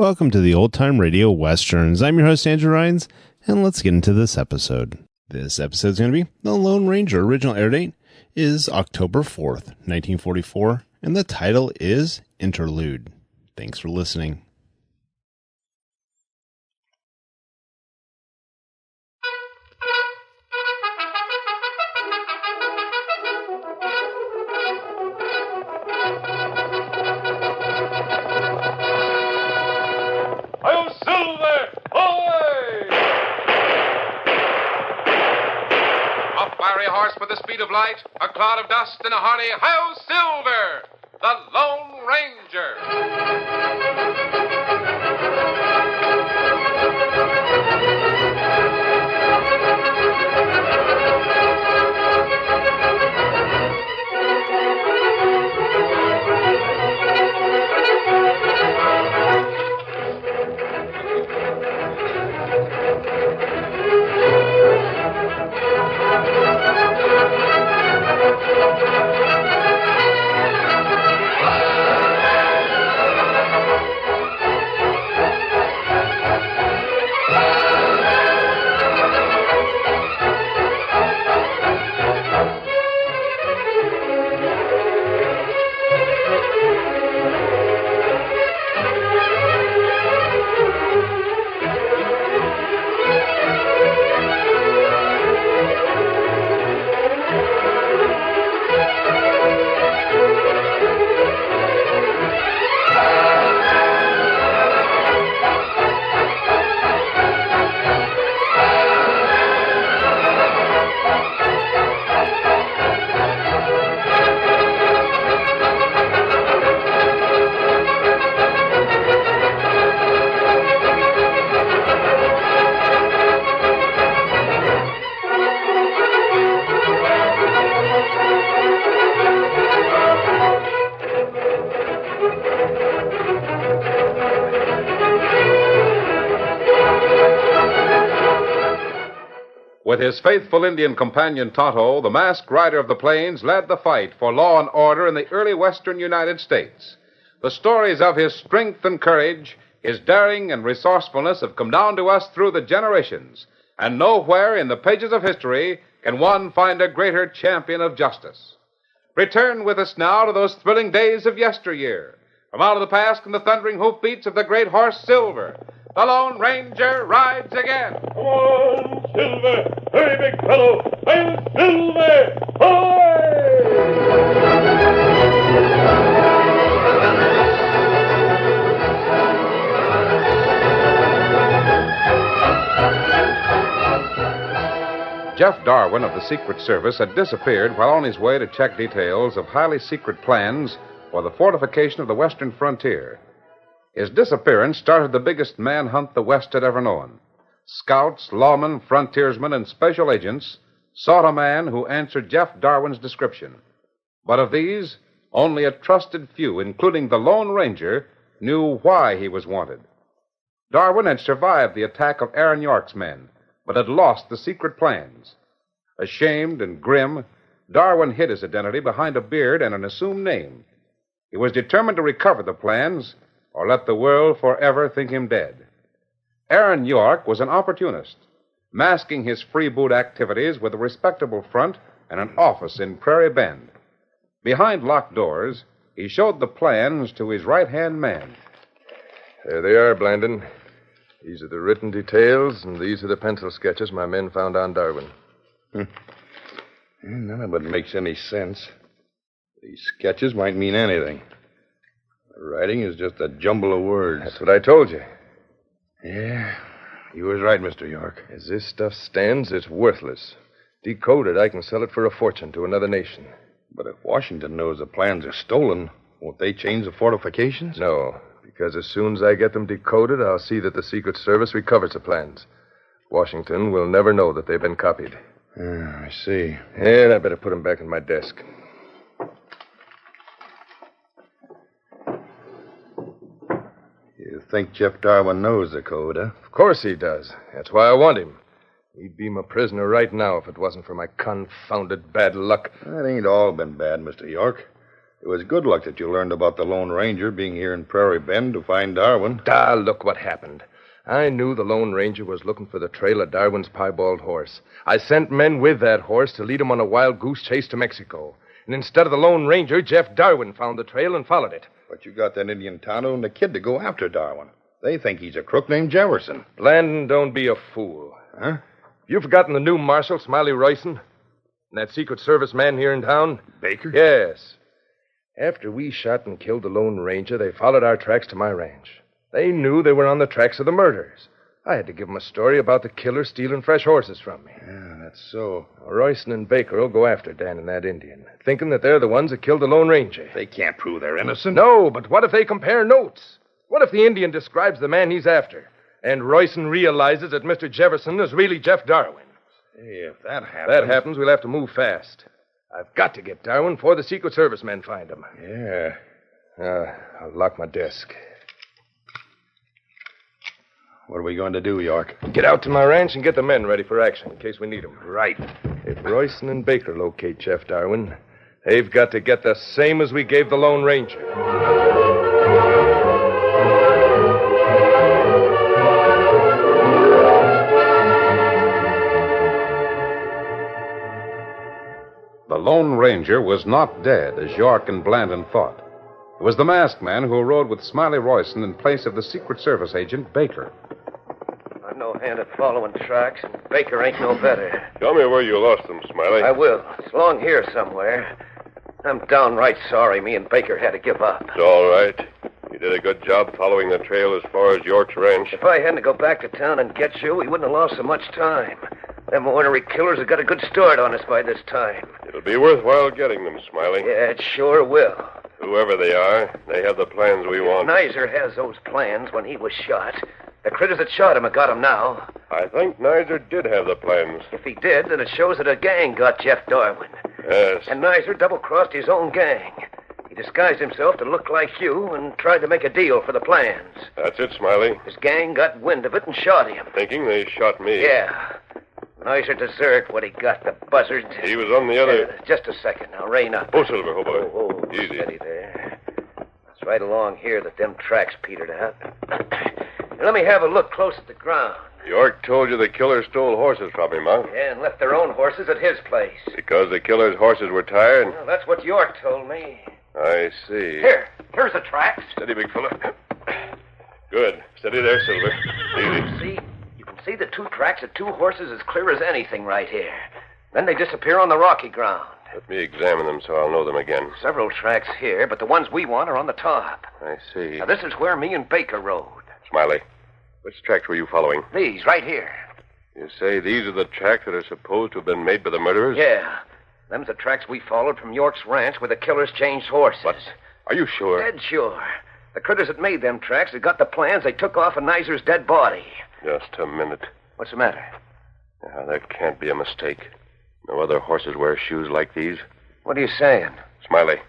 Welcome to the Old Time Radio Westerns. I'm your host, Andrew Rhynes, and let's get into this episode. This episode is going to be The Lone Ranger. Original air date is October 4th, 1944, and the title is Interlude. Thanks for listening. Horse with the speed of light, a cloud of dust, and a hearty "Hi-Yo, Silver!" The Lone Ranger. With his faithful Indian companion Tonto, the masked rider of the plains led the fight for law and order in the early western United States. The stories of his strength and courage, his daring and resourcefulness have come down to us through the generations, and nowhere in the pages of history can one find a greater champion of justice. Return with us now to those thrilling days of yesteryear. From out of the past come the thundering hoofbeats of the great horse Silver. The Lone Ranger rides again. Come on, Silver! Hurry, big fellow! I'm Silver! Ahoy! Jeff Darwin of the Secret Service had disappeared while on his way to check details of highly secret plans for the fortification of the western frontier. His disappearance started the biggest manhunt the West had ever known. Scouts, lawmen, frontiersmen, and special agents sought a man who answered Jeff Darwin's description. But of these, only a trusted few, including the Lone Ranger, knew why he was wanted. Darwin had survived the attack of Aaron York's men, but had lost the secret plans. Ashamed and grim, Darwin hid his identity behind a beard and an assumed name. He was determined to recover the plans or let the world forever think him dead. Aaron York was an opportunist, masking his freeboot activities with a respectable front and an office in Prairie Bend. Behind locked doors, he showed the plans to his right-hand man. There they are, Blandon. These are the written details, and these are the pencil sketches my men found on Darwin. None of it makes any sense. These sketches might mean anything. The writing is just a jumble of words. That's what I told you. Yeah, you was right, Mr. York. As this stuff stands, it's worthless. Decoded, I can sell it for a fortune to another nation. But if Washington knows the plans are stolen, won't they change the fortifications? No, because as soon as I get them decoded, I'll see that the Secret Service recovers the plans. Washington will never know that they've been copied. I see. And I better put them back in my desk. You think Jeff Darwin knows the code, huh? Of course he does. That's why I want him. He'd be my prisoner right now if it wasn't for my confounded bad luck. That ain't all been bad, Mr. York. It was good luck that you learned about the Lone Ranger being here in Prairie Bend to find Darwin. Look what happened. I knew the Lone Ranger was looking for the trail of Darwin's piebald horse. I sent men with that horse to lead him on a wild goose chase to Mexico. And instead of the Lone Ranger, Jeff Darwin found the trail and followed it. But you got that Indian Tonto and the kid to go after Darwin. They think he's a crook named Jefferson. Landon, don't be a fool. Huh? You've forgotten the new marshal, Smiley Rhynes? And that Secret Service man here in town? Baker? Yes. After we shot and killed the Lone Ranger, they followed our tracks to my ranch. They knew they were on the tracks of the murderers. I had to give them a story about the killer stealing fresh horses from me. Yeah, that's so. Royston and Baker will go after Dan and that Indian, thinking that they're the ones that killed the Lone Ranger. They can't prove they're innocent. No, but what if they compare notes? What if the Indian describes the man he's after, and Royston realizes that Mr. Jefferson is really Jeff Darwin? Hey, if that happens... If that happens, we'll have to move fast. I've got to get Darwin before the Secret Service men find him. Yeah. I'll lock my desk. What are we going to do, York? Get out to my ranch and get the men ready for action in case we need them. Right. If Royston and Baker locate Jeff Darwin, they've got to get the same as we gave the Lone Ranger. The Lone Ranger was not dead, as York and Blandon thought. It was the masked man who rode with Smiley Royston in place of the Secret Service agent, Baker. I'm no hand at following tracks, and Baker ain't no better. Tell me where you lost them, Smiley. I will. It's along here somewhere. I'm downright sorry me and Baker had to give up. It's all right. You did a good job following the trail as far as York's ranch. If I hadn't to go back to town and get you, we wouldn't have lost so much time. Them ornery killers have got a good start on us by this time. It'll be worthwhile getting them, Smiley. Yeah, it sure will. Whoever they are, they have the plans we want. Nizer has those plans when he was shot. The critters that shot him have got him now. I think Nizer did have the plans. If he did, then it shows that a gang got Jeff Darwin. Yes. And Nizer double-crossed his own gang. He disguised himself to look like you and tried to make a deal for the plans. That's it, Smiley. His gang got wind of it and shot him. Thinking they shot me. Yeah. Nizer deserved what he got, the buzzard. He was on the other... Just a second. Now, rein up. Oh, Silver, oh, boy. Oh, Easy. Steady there. It's right along here that them tracks petered out. Let me have a look close at the ground. York told you the killer stole horses from him, huh? Yeah, and left their own horses at his place. Because the killer's horses were tired? Well, that's what York told me. I see. Here's the tracks. Steady, big fella. Good. Steady there, Silver. Easy. You can see the two tracks of two horses as clear as anything right here. Then they disappear on the rocky ground. Let me examine them so I'll know them again. Several tracks here, but the ones we want are on the top. I see. Now, this is where me and Baker rode. Smiley, which tracks were you following? These, right here. You say these are the tracks that are supposed to have been made by the murderers? Yeah. Them's the tracks we followed from York's ranch where the killers changed horses. But are you sure? Dead sure. The critters that made them tracks had got the plans they took off of Nizer's dead body. Just a minute. What's the matter? Now, there can't be a mistake. No other horses wear shoes like these. What are you saying? Smiley,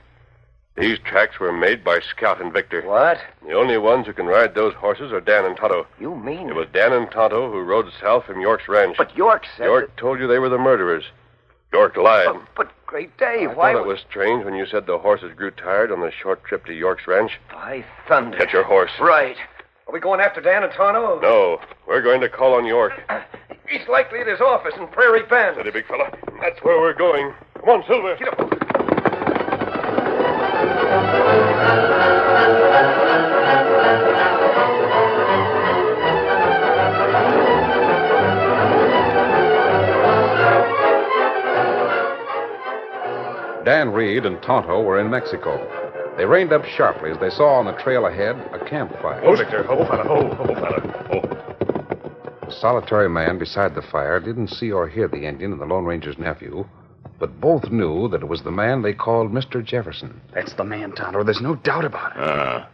these tracks were made by Scout and Victor. What? The only ones who can ride those horses are Dan and Tonto. You mean... It was Dan and Tonto who rode south from York's ranch. But York said... York told you they were the murderers. York lied. But Great Dave, I why... thought it was strange when you said the horses grew tired on the short trip to York's ranch. By thunder. Get your horse. Right. Are we going after Dan and Tonto? No. We're going to call on York. He's likely at his office in Prairie Bend. Steady, big fella. That's where we're going. Come on, Silver. Get up. Dan Reed and Tonto were in Mexico. They reined up sharply as they saw on the trail ahead a campfire. Oh, Victor. Oh, fella. Oh, fella. Oh. The solitary man beside the fire didn't see or hear the Indian and the Lone Ranger's nephew, but both knew that it was the man they called Mr. Jefferson. That's the man, Tonto. There's no doubt about it.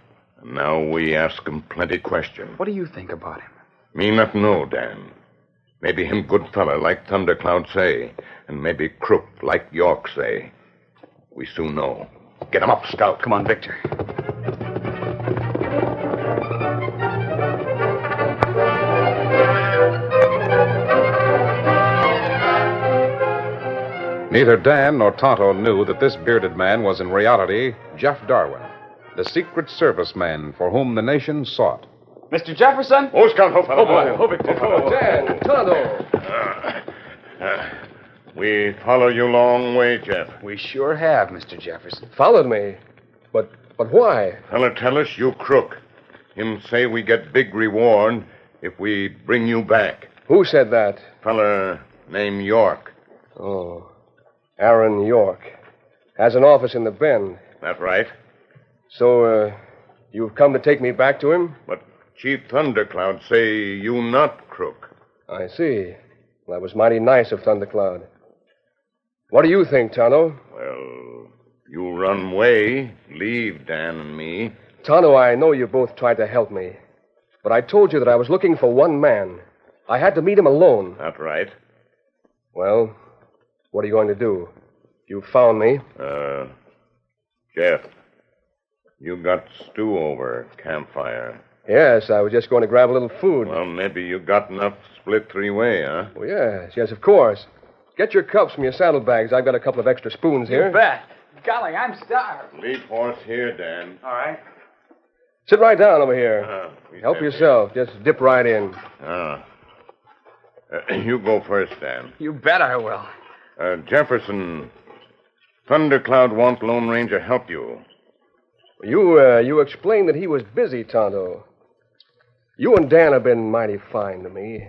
Now we ask him plenty question. What do you think about him? Me not know, Dan. Maybe him good fella like Thundercloud say, and maybe crook like York say. We soon know. Get him up, Scout. Come on, Victor. Neither Dan nor Tonto knew that this bearded man was in reality Jeff Darwin, the Secret Service man for whom the nation sought. Mr. Jefferson? Who's got hope? Oh, boy. Hope it. Dan, Tonto. We follow you long way, Jeff. We sure have, Mr. Jefferson. Followed me. But why? Fella tell us you crook. Him say we get big reward if we bring you back. Who said that? Fella named York. Oh, Aaron York. Has an office in the Bend. That right? So, you've come to take me back to him? But Chief Thundercloud say you not crook. I see. Well, that was mighty nice of Thundercloud. What do you think, Tonto? Well, you run away, leave Dan and me. Tonto, I know you both tried to help me. But I told you that I was looking for one man. I had to meet him alone. That right? Well, what are you going to do? You found me. Jeff, you got stew over campfire. Yes, I was just going to grab a little food. Well, maybe you got enough to split 3-way, huh? Oh, yes, of course. Get your cups from your saddlebags. I've got a couple of extra spoons here. You bet. Golly, I'm starved. Leave horse here, Dan. All right. Sit right down over here. We Help have yourself. Just dip right in. You go first, Dan. You bet I will. Jefferson, Thundercloud want Lone Ranger help you. You explained that he was busy, Tonto. You and Dan have been mighty fine to me.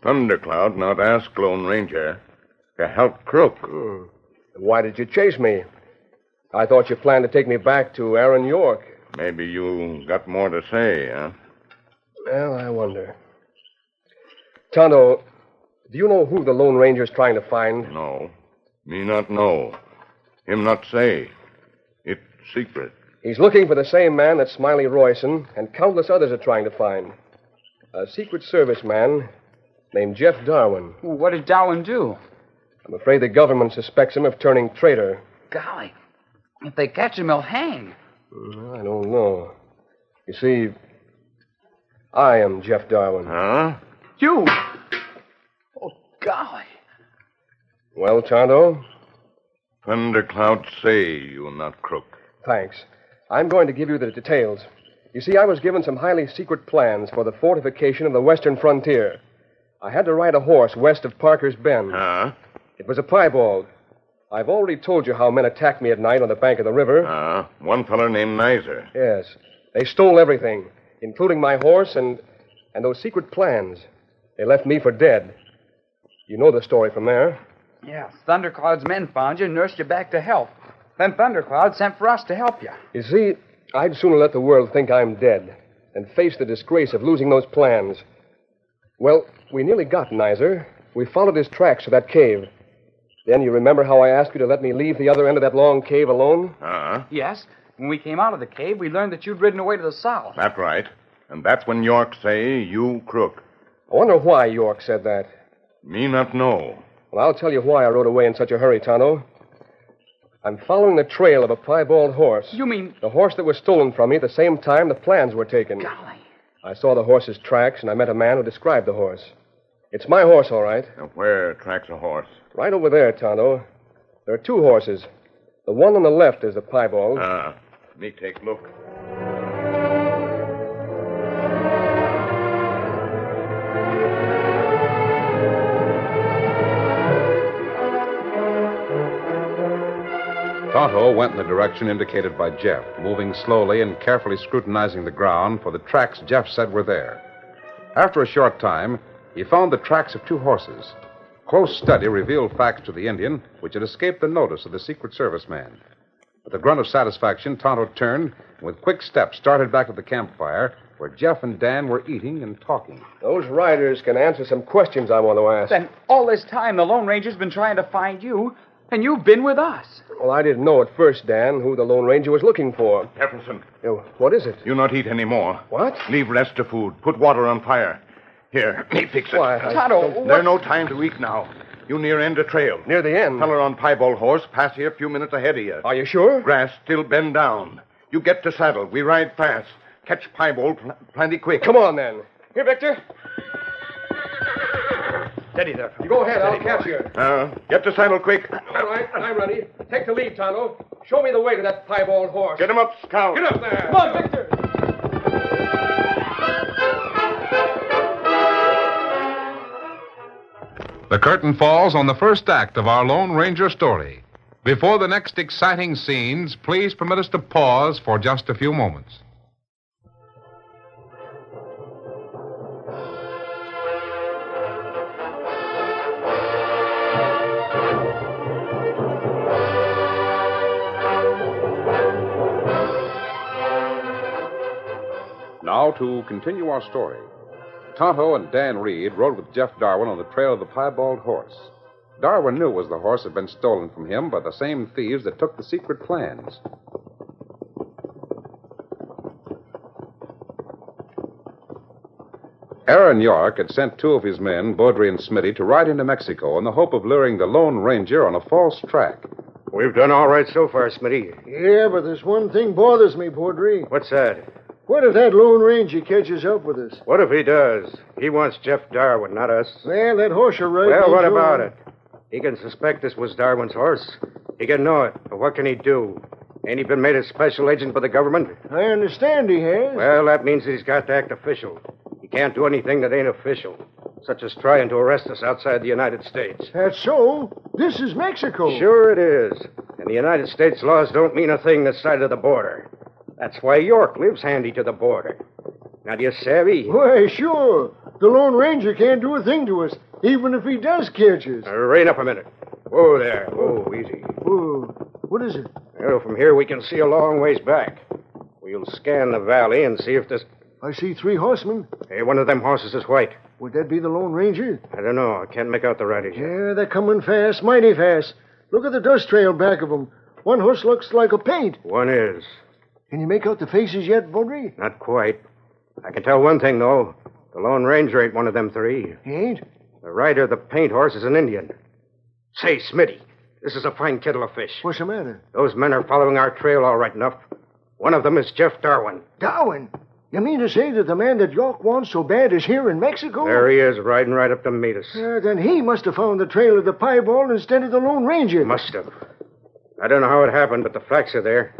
Thundercloud not ask Lone Ranger to help Crook. Why did you chase me? I thought you planned to take me back to Aaron York. Maybe you got more to say, huh? Well, I wonder. Tonto, do you know who the Lone Ranger's trying to find? No. Me not know. Him not say. It's secret. He's looking for the same man that Smiley Royson and countless others are trying to find. A Secret Service man named Jeff Darwin. What did Darwin do? I'm afraid the government suspects him of turning traitor. Golly, if they catch him, they'll hang. I don't know. You see, I am Jeff Darwin. Huh? You? Oh, golly. Well, Tonto? Thundercloud say you not Crook. Thanks. I'm going to give you the details. You see, I was given some highly secret plans for the fortification of the western frontier. I had to ride a horse west of Parker's Bend. Huh? It was a piebald. I've already told you how men attacked me at night on the bank of the river. One feller named Nizer. Yes. They stole everything, including my horse and those secret plans. They left me for dead. You know the story from there. Yeah, Thundercloud's men found you and nursed you back to health. Then Thundercloud sent for us to help you. You see, I'd sooner let the world think I'm dead than face the disgrace of losing those plans. Well, we nearly got Nizer. We followed his tracks to that cave. Then you remember how I asked you to let me leave the other end of that long cave alone? Yes. When we came out of the cave, we learned that you'd ridden away to the south. That's right. And that's when York say you Crook. I wonder why York said that. Me not know. Well, I'll tell you why I rode away in such a hurry, Tonto. I'm following the trail of a piebald horse. You mean... The horse that was stolen from me at the same time the plans were taken. Golly. I saw the horse's tracks, and I met a man who described the horse. It's my horse, all right. Where tracks a horse? Right over there, Tonto. There are two horses. The one on the left is the piebald. Me take look. Tonto went in the direction indicated by Jeff, moving slowly and carefully scrutinizing the ground for the tracks Jeff said were there. After a short time, he found the tracks of two horses. Close study revealed facts to the Indian which had escaped the notice of the Secret Service man. With a grunt of satisfaction, Tonto turned and with quick steps started back to the campfire where Jeff and Dan were eating and talking. Those riders can answer some questions I want to ask. Then all this time, the Lone Ranger's been trying to find you, and you've been with us. Well, I didn't know at first, Dan, who the Lone Ranger was looking for. Jefferson. What is it? You not eat any more. What? Leave rest of food. Put water on fire. Here, me fix it. Why, Tonto, There's no time to eat now. You near end of trail. Near the end? Feller on piebald horse pass here a few minutes ahead of you. Are you sure? Grass still bend down. You get to saddle. We ride fast. Catch piebald plenty quick. Come on, then. Here, Victor. Steady there. You go ahead. I'll catch you. Get the saddle quick. All right. I'm ready. Take the lead, Tonto. Show me the way to that piebald horse. Get him up, Scout. Get up there. Come on, Victor. The curtain falls on the first act of our Lone Ranger story. Before the next exciting scenes, please permit us to pause for just a few moments. Now to continue our story. Tonto and Dan Reed rode with Jeff Darwin on the trail of the piebald horse. Darwin knew it was the horse had been stolen from him by the same thieves that took the secret plans. Aaron York had sent two of his men, Baudry and Smitty, to ride into Mexico in the hope of luring the Lone Ranger on a false track. We've done all right so far, Smitty. Yeah, but there's one thing bothers me, Baudry. What's that? What if that Lone Ranger catches up with us? What if he does? He wants Jeff Darwin, not us. Well, that horse will ride. Well, what about it? He can suspect this was Darwin's horse. He can know it, but what can he do? Ain't he been made a special agent for the government? I understand he has. Well, that means that he's got to act official. He can't do anything that ain't official, such as trying to arrest us outside the United States. That's so. This is Mexico. Sure it is. And the United States laws don't mean a thing this side of the border. That's why York lives handy to the border. Now, do you savvy? Why, sure. The Lone Ranger can't do a thing to us, even if he does catch us. Rein up a minute. Whoa there. Whoa, easy. Whoa. What is it? Well, from here we can see a long ways back. We'll scan the valley and see if this... I see 3 horsemen. Hey, one of them horses is white. Would that be the Lone Ranger? I don't know. I can't make out the riders yet. Yeah, they're coming fast, mighty fast. Look at the dust trail back of them. One horse looks like a paint. One is. Can you make out the faces yet, Baudry? Not quite. I can tell one thing, though. The Lone Ranger ain't one of them 3. He ain't? The rider of the paint horse is an Indian. Say, Smitty, this is a fine kettle of fish. What's the matter? Those men are following our trail all right enough. One of them is Jeff Darwin. Darwin? You mean to say that the man that York wants so bad is here in Mexico? There he is, riding right up to meet us. Then he must have found the trail of the piebald instead of the Lone Ranger. Must have. I don't know how it happened, but the facts are there.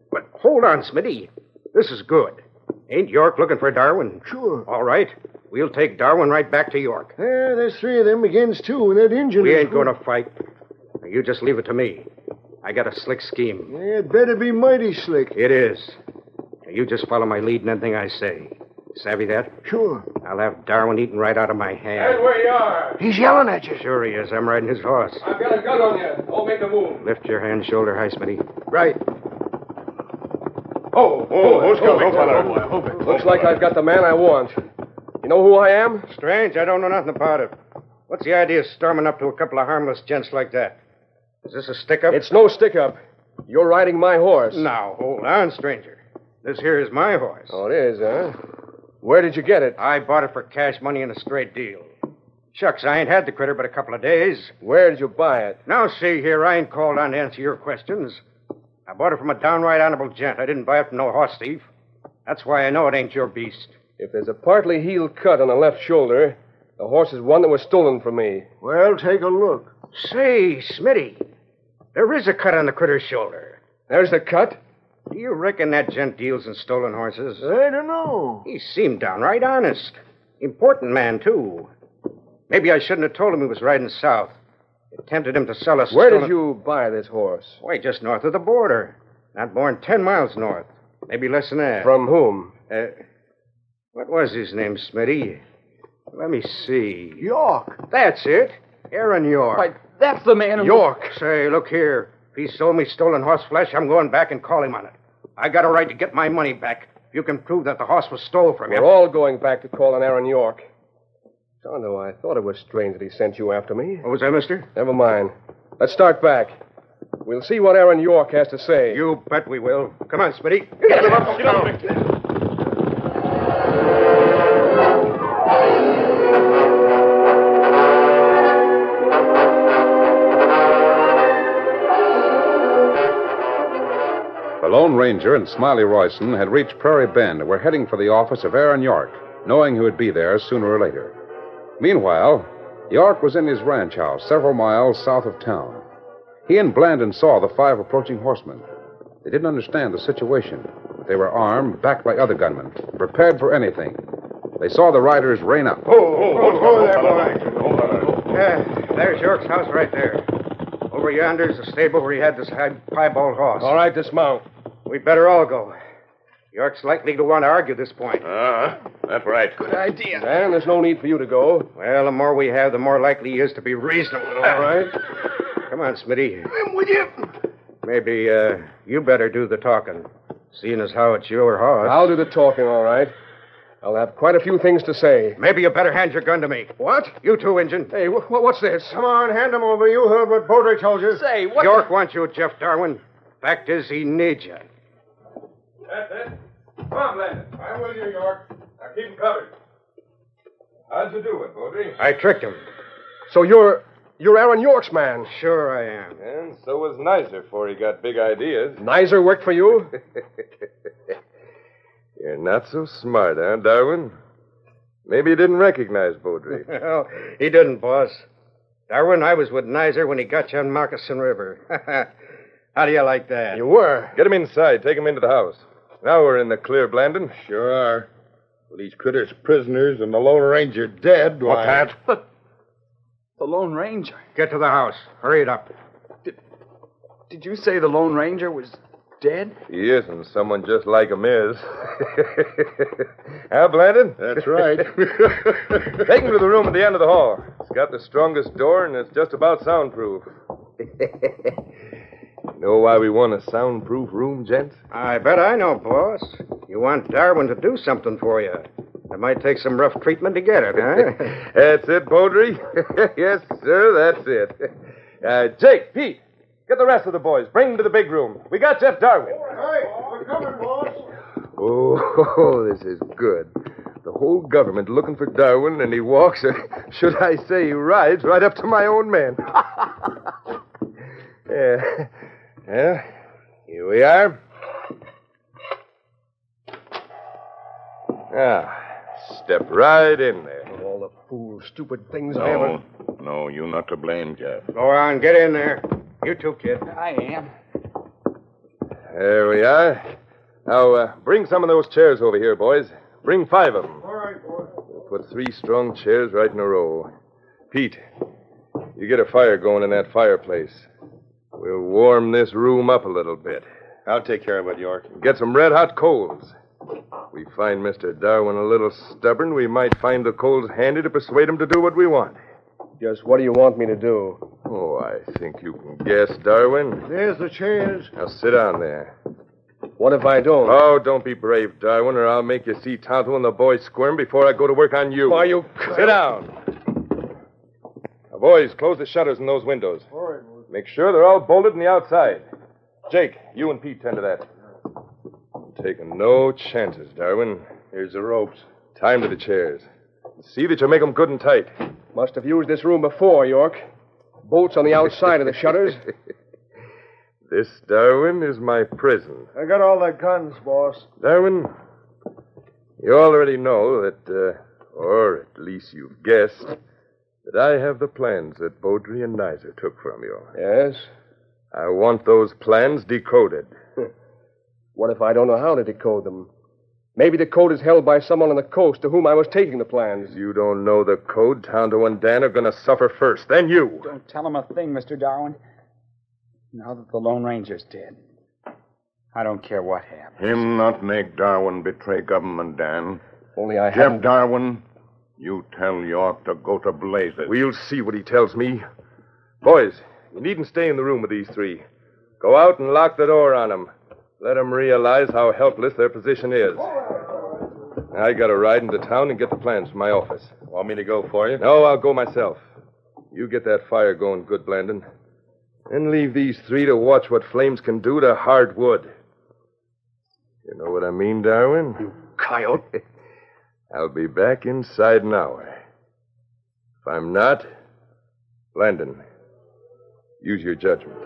But hold on, Smitty. This is good. Ain't York looking for Darwin? Sure. All right. We'll take Darwin right back to York. There's 3 of them against 2, and that Injun We is ain't going to fight. Now, you just leave it to me. I got a slick scheme. Yeah, it better be mighty slick. It is. Now, you just follow my lead in anything I say. Savvy that? Sure. I'll have Darwin eaten right out of my hand. Stand where you are. He's yelling at you. Sure he is. I'm riding his horse. I've got a gun on you. Don't make a move. Lift your hand shoulder high, Smitty. Right. Who's coming? Looks like I've got the man I want. You know who I am? Strange. I don't know nothing about it. What's the idea of storming up to a couple of harmless gents like that? Is this a stick-up? It's no stick-up. You're riding my horse. Now, hold on, stranger. This here is my horse. Oh, it is, huh? Where did you get it? I bought it for cash money in a straight deal. Shucks, I ain't had the critter but a couple of days. Where did you buy it? Now, see here, I ain't called on to answer your questions. I bought it from a downright honorable gent. I didn't buy it from no horse thief. That's why I know it ain't your beast. If there's a partly healed cut on the left shoulder, the horse is one that was stolen from me. Well, take a look. Say, Smitty, there is a cut on the critter's shoulder. There's the cut. Do you reckon that gent deals in stolen horses? I don't know. He seemed downright honest. Important man, too. Maybe I shouldn't have told him he was riding south. It tempted him to sell us. Where did you buy this horse? Why, just north of the border. Not more than 10 miles north. Maybe less than that. From whom? What was his name, Smitty? Let me see. York. That's it. Aaron York. Why, that's the man who... York. Say, look here. If he sold me stolen horse flesh, I'm going back and call him on it. I got a right to get my money back if you can prove that the horse was stole from you. We're all going back to call on Aaron York. Tonto, I thought it was strange that he sent you after me. What was that, mister? Never mind. Let's start back. We'll see what Aaron York has to say. You bet we will. Come on, Smitty. Get him up. Get up. The Lone Ranger and Smiley Royson had reached Prairie Bend and were heading for the office of Aaron York, knowing he would be there sooner or later. Meanwhile, York was in his ranch house several miles south of town. He and Blandon saw the 5 approaching horsemen. They didn't understand the situation. They were armed, backed by other gunmen, prepared for anything. They saw the riders rein up. Oh, there, boy. There's York's house right there. Over yonder's the stable where he had this piebald horse. All right, dismount. We'd better all go. York's likely to want to argue this point. That's right. Good idea. Dan, there's no need for you to go. Well, the more we have, the more likely he is to be reasonable. All right. Come on, Smitty. I'm with you. Maybe you better do the talking, seeing as how it's your horse. I'll do the talking, all right. I'll have quite a few things to say. Maybe you better hand your gun to me. What? You too, Injun. Hey, what's this? Come on, hand him over. You heard what Baudry told you. Say, what? York wants you, Jeff Darwin. Fact is, he needs you. That's it. Come on, Blandon. I'm with you, York. Now keep him covered. How'd you do it, Baudry? I tricked him. So you're Aaron York's man. Sure I am. And so was Nizer before he got big ideas. Nizer worked for you? You're not so smart, huh, Darwin? Maybe you didn't recognize Baudry. Well, he didn't, boss. Darwin, I was with Nizer when he got you on Moccasin River. How do you like that? You were. Get him inside. Take him into the house. Now we're in the clear, Blandon. Sure are. Well, these critters prisoners and the Lone Ranger dead. What's that? But the Lone Ranger. Get to the house. Hurry it up. Did you say the Lone Ranger was dead? He isn't. Someone just like him is. Huh, Blandon? That's right. Take him to the room at the end of the hall. It's got the strongest door, and it's just about soundproof. Know why we want a soundproof room, gents? I bet I know, boss. You want Darwin to do something for you. It might take some rough treatment to get it, huh? That's it, Baudry. Yes, sir, that's it. Jake, Pete, get the rest of the boys. Bring them to the big room. We got Jeff Darwin. Hey, we're coming, boss. Oh, this is good. The whole government looking for Darwin, and he walks, or should I say he rides, right up to my own men. Yeah. Well, here we are. Step right in there. All the fool, stupid things I ever... No, you're not to blame, Jeff. Go on, get in there. You too, kid. I am. There we are. Now, bring some of those chairs over here, boys. Bring 5 of them. All right, boy. We'll put 3 strong chairs right in a row. Pete, you get a fire going in that fireplace. We'll warm this room up a little bit. I'll take care of it, York. Get some red-hot coals. We find Mr. Darwin a little stubborn, we might find the coals handy to persuade him to do what we want. Just what do you want me to do? Oh, I think you can guess, Darwin. There's the chairs. Now sit down there. What if I don't? Oh, don't be brave, Darwin, or I'll make you see Tonto and the boys squirm before I go to work on you. Why, you... Sit down. Now, boys, close the shutters in those windows. All right, boy. Make sure they're all bolted on the outside. Jake, you and Pete tend to that. I'm taking no chances, Darwin. Here's the ropes. Tie 'em to the chairs. See that you make 'em good and tight. Must have used this room before, York. Bolts on the outside of the shutters. This, Darwin, is my prison. I got all the guns, boss. Darwin, you already know that, or at least you've guessed, that I have the plans that Baudry and Nizer took from you. Yes? I want those plans decoded. What if I don't know how to decode them? Maybe the code is held by someone on the coast to whom I was taking the plans. You don't know the code. Tonto and Dan are going to suffer first, then you. Don't tell him a thing, Mr. Darwin. Now that the Lone Ranger's dead, I don't care what happens. Him not make Darwin betray government, Dan. Only I Jeff haven't... Darwin, you tell York to go to blazes. We'll see what he tells me. Boys, you needn't stay in the room with these 3. Go out and lock the door on them. Let them realize how helpless their position is. I got to ride into town and get the plans from my office. Want me to go for you? No, I'll go myself. You get that fire going good, Blandon. Then leave these 3 to watch what flames can do to hard wood. You know what I mean, Darwin? You coyote. I'll be back inside an hour. If I'm not, Blandon, use your judgment.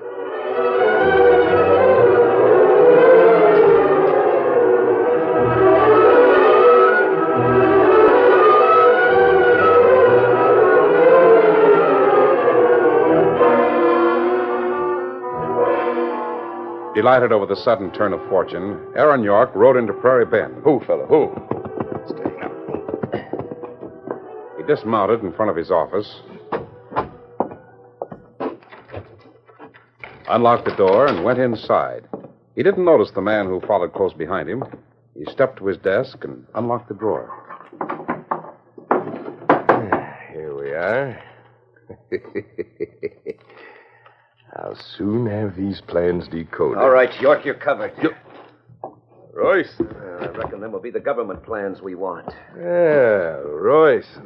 Delighted over the sudden turn of fortune, Aaron York rode into Prairie Bend. Who, fella, who? Steady now. He dismounted in front of his office, unlocked the door, and went inside. He didn't notice the man who followed close behind him. He stepped to his desk and unlocked the drawer. Here we are. I'll soon have these plans decoded. All right, York, you're covered. Royce. I reckon them will be the government plans we want. Yeah, Royce.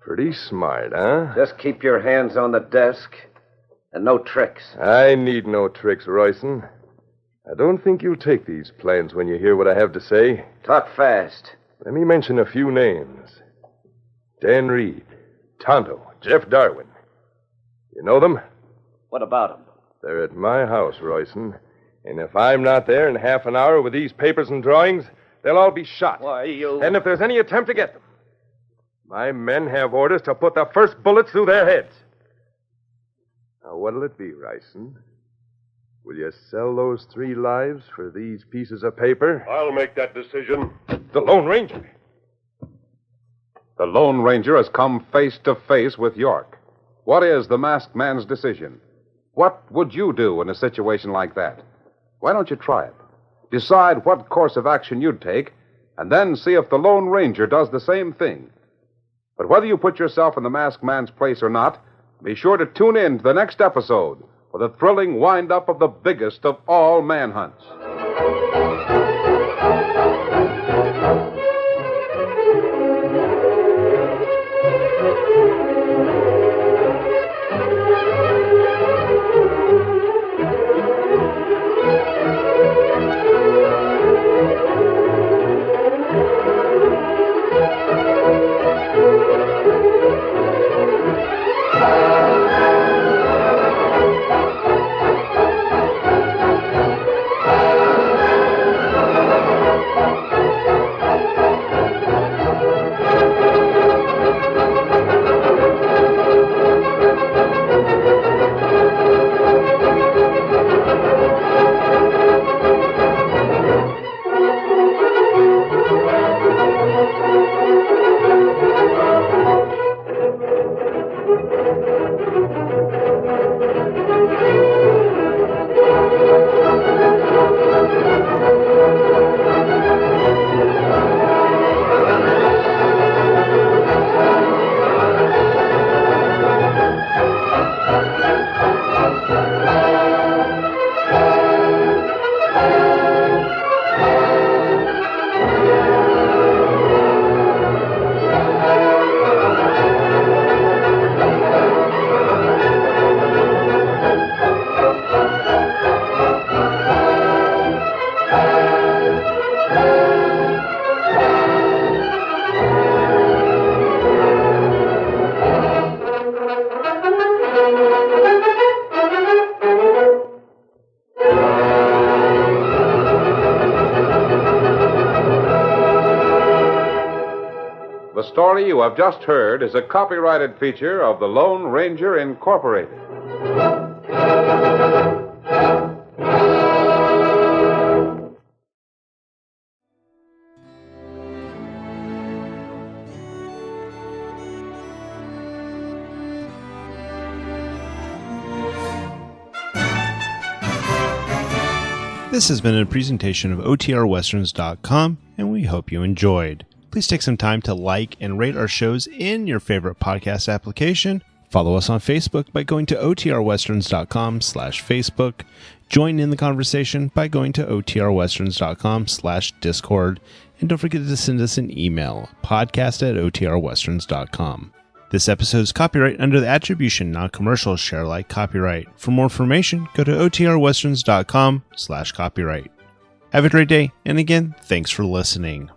Pretty smart, huh? Just keep your hands on the desk and no tricks. I need no tricks, Royson. I don't think you'll take these plans when you hear what I have to say. Talk fast. Let me mention a few names. Dan Reed, Tonto, Jeff Darwin. You know them? What about them? They're at my house, Royson. And if I'm not there in half an hour with these papers and drawings, they'll all be shot. Why, you... And if there's any attempt to get them, my men have orders to put the first bullets through their heads. Now, what'll it be, Ryson? Will you sell those 3 lives for these pieces of paper? I'll make that decision. The Lone Ranger. The Lone Ranger has come face to face with York. What is the masked man's decision? What would you do in a situation like that? Why don't you try it? Decide what course of action you'd take, and then see if the Lone Ranger does the same thing. But whether you put yourself in the masked man's place or not, be sure to tune in to the next episode for the thrilling wind-up of the biggest of all manhunts. The story you have just heard is a copyrighted feature of the Lone Ranger Incorporated. This has been a presentation of OTRWesterns.com, and we hope you enjoyed. Please take some time to like and rate our shows in your favorite podcast application. Follow us on Facebook by going to OTRWesterns.com/Facebook. Join in the conversation by going to OTRWesterns.com/Discord. And don't forget to send us an email, podcast@OTRWesterns.com. This episode is copyright under the attribution, non-commercial, share-alike copyright. For more information, go to OTRWesterns.com/copyright. Have a great day, and again, thanks for listening.